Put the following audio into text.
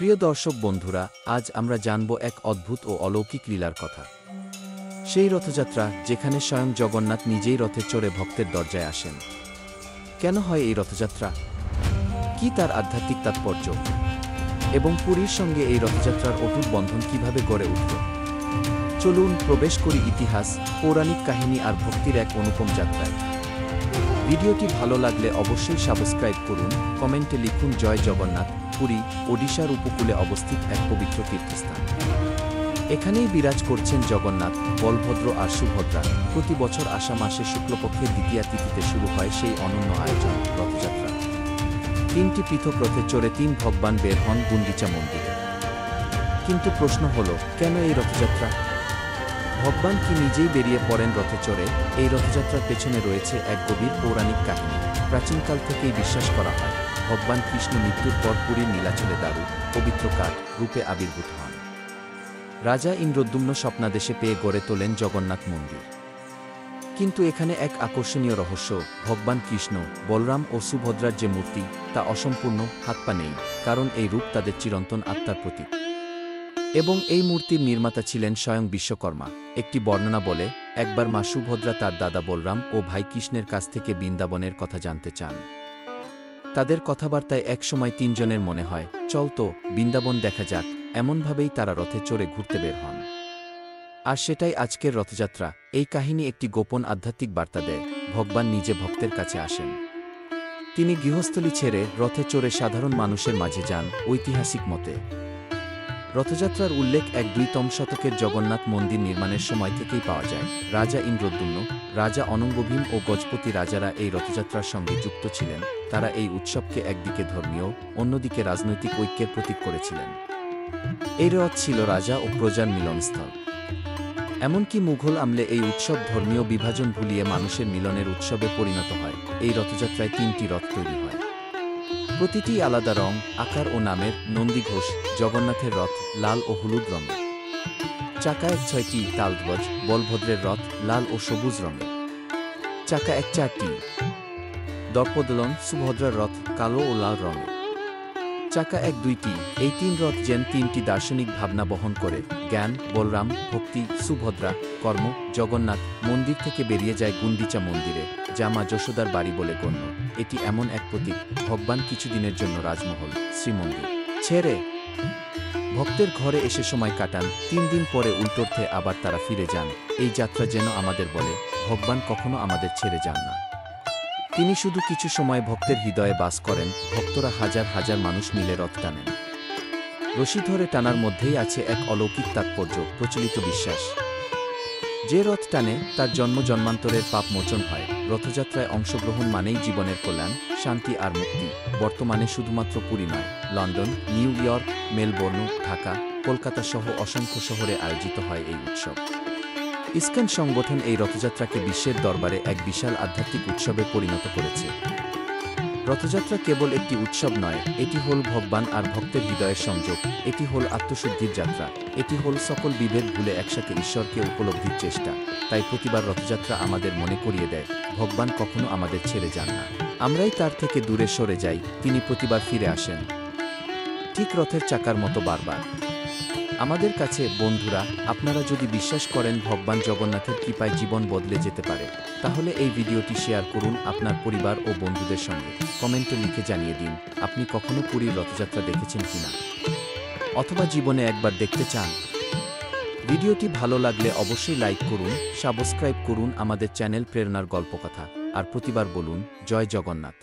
প্রিয় দর্শক বন্ধুরা, আজ আমরা জানব এক অদ্ভুত ও অলৌকিক লীলার কথা। সেই রথযাত্রা যেখানে স্বয়ং জগন্নাথ নিজেই রথে চড়ে ভক্তের দরজায় আসেন। কেন হয় এই রথযাত্রা? কি তার আধ্যাত্মিক তাৎপর্য? এবং পুরীর সঙ্গে এই রথযাত্রার অটুট বন্ধন কিভাবে গড়ে উঠল? চলুন প্রবেশ করি ইতিহাস, পৌরাণিক কাহিনী আর ভক্তির এক অনুপম যাত্রায়। ভিডিওটি ভালো লাগলে অবশ্যই সাবস্ক্রাইব করুন, কমেন্টে লিখুন জয় জগন্নাথ। পুরী, ওডিশার উপকূলে অবস্থিত এক পবিত্র তীর্থস্থান। এখানেই বিরাজ করছেন জগন্নাথ, বলভদ্র আর সুভদ্রা। প্রতি বছর আষাঢ় মাসে শুক্লপক্ষের দ্বিতীয়া তিথিতে শুরু হয় সেই অনন্য আয়োজন, রথযাত্রা। তিনটি পৃথক রথে চড়ে তিন ভগবান বের হন গুন্ডিচা মন্দিরে। কিন্তু প্রশ্ন হল, কেন এই রথযাত্রা? ভগবান কি নিজেই বেরিয়ে পড়েন রথে চড়ে? এই রথযাত্রার পেছনে রয়েছে এক গভীর পৌরাণিক কাহিনী। প্রাচীনকাল থেকেই বিশ্বাস করা হয় ভগবান কৃষ্ণ মৃত্যুর পর পুরীর নীলাচলে দারু, পবিত্র কাঠ রূপে আবির্ভূত হন। রাজা ইন্দ্রদ্যুম্ন স্বপ্নাদেশে পেয়ে গড়ে তোলেন জগন্নাথ মন্দির। কিন্তু এখানে এক আকর্ষণীয় রহস্য, ভগবান কৃষ্ণ, বলরাম ও সুভদ্রার যে মূর্তি, তা অসম্পূর্ণ, হাত পা নেই, কারণ এই রূপ তাদের চিরন্তন আত্মার প্রতীক। এবং এই মূর্তির নির্মাতা ছিলেন স্বয়ং বিশ্বকর্মা। একটি বর্ণনা বলে, একবার মা সুভদ্রা তার দাদা বলরাম ও ভাই কৃষ্ণের কাছ থেকে বৃন্দাবনের কথা জানতে চান। তাদের কথাবার্তায় একসময় তিনজনের মনে হয়, চল তো বৃন্দাবন দেখা যাক। এমনভাবেই তারা রথে চড়ে ঘুরতে বের হন। আর সেটাই আজকের রথযাত্রা। এই কাহিনী একটি গোপন আধ্যাত্মিক বার্তা দেয়, ভগবান নিজে ভক্তের কাছে আসেন। তিনি গৃহস্থলী ছেড়ে রথে চড়ে সাধারণ মানুষের মাঝে যান। ঐতিহাসিক মতে রথযাত্রার উল্লেখ 1-2তম শতকের জগন্নাথ মন্দির নির্মাণের সময় থেকেই পাওয়া যায়। রাজা ইন্দ্রদ্যুম্ন, রাজা অনঙ্গভীম ও গজপতি রাজারা এই রথযাত্রার সঙ্গে যুক্ত ছিলেন। তারা এই উৎসবকে একদিকে ধর্মীয়, অন্যদিকে রাজনৈতিক ঐক্যের প্রতীক করেছিলেন। এই রথ ছিল রাজা ও প্রজার মিলনস্থল। এমনকি মুঘল আমলে এই উৎসব ধর্মীয় বিভাজন ভুলিয়ে মানুষের মিলনের উৎসবে পরিণত হয়। এই রথযাত্রায় 3টি রথ তৈরি হয়, প্রতিটি আলাদা রং, আকার ও নামের। নন্দীঘোষ, জগন্নাথের রথ, লাল ও হলুদ রঙের। চাকা 6টি, তালধ্বজ, বলভদ্রের রথ, লাল ও সবুজ রঙের। চাকা 4টি, দর্পদলন, সুভদ্রার রথ, কালো ও লাল রঙের। চাকা 1-2টি। এই 3 রথ যেন 3টি দার্শনিক ভাবনা বহন করে: জ্ঞান, বলরাম; ভক্তি, সুভদ্রা; কর্ম, জগন্নাথ। মন্দির থেকে বেরিয়ে যায় গুন্ডিচা মন্দিরে, যা মা যশোদার বাড়ি বলে গণ্য। এটি এমন এক প্রতীক, ভগবান কিছুদিনের জন্য রাজমহল, শ্রীমন্দির ছেড়ে ভক্তের ঘরে এসে সময় কাটান। 3 দিন পরে উল্টোর্থে আবার তারা ফিরে যান। এই যাত্রা যেন আমাদের বলে, ভগবান কখনো আমাদের ছেড়ে যান না। তিনি শুধু কিছু সময় ভক্তের হৃদয়ে বাস করেন। ভক্তরা হাজার হাজার মানুষ মিলে রথ টানেন। রশি ধরে টানার মধ্যেই আছে এক অলৌকিক তাৎপর্য। প্রচলিত বিশ্বাস, যে রথ টানে তার জন্ম জন্মান্তরের পাপ মোচন হয়। রথযাত্রায় অংশগ্রহণ মানেই জীবনের কল্যাণ, শান্তি আর মুক্তি। বর্তমানে শুধুমাত্র পুরী নয়, London, new York, Melbourne, Dhaka, Kolkata সহ অসংখ্য শহরে আয়োজিত হয় এই উৎসব। ইসকন সংগঠন এই রথযাত্রাকে বিশ্বের দরবারে এক বিশাল আধ্যাত্মিক উৎসবে পরিণত করেছে। রথযাত্রা কেবল একটি উৎসব নয়, এটি হল ভগবান আর ভক্তের হৃদয়ের সংযোগ। এটি হল আত্মশুদ্ধির যাত্রা। এটি হল সকল বিভেদ ভুলে একসাথে ঈশ্বরকে উপলব্ধির চেষ্টা। তাই প্রতিবার রথযাত্রা আমাদের মনে করিয়ে দেয়, ভগবান কখনো আমাদের ছেড়ে যান না। আমরাই তার থেকে দূরে সরে যাই, তিনি প্রতিবার ফিরে আসেন, ঠিক রথের চাকার মতো বারবার। আমাদের কাছে বন্ধুরা, আপনারা যদি বিশ্বাস করেন ভগবান জগন্নাথের কৃপায় জীবন বদলে যেতে পারে, তাহলে এই ভিডিওটি শেয়ার করুন আপনার পরিবার ও বন্ধুদের সঙ্গে। কমেন্টে লিখে জানিয়ে দিন, আপনি কখনো পুরীর রথযাত্রা দেখেছেন কিনা, অথবা জীবনে একবার দেখতে চান। ভিডিওটি ভালো লাগলে অবশ্যই লাইক করুন, সাবস্ক্রাইব করুন আমাদের চ্যানেল প্রেরণার গল্পকথা। আর প্রতিবার বলুন, জয় জগন্নাথ।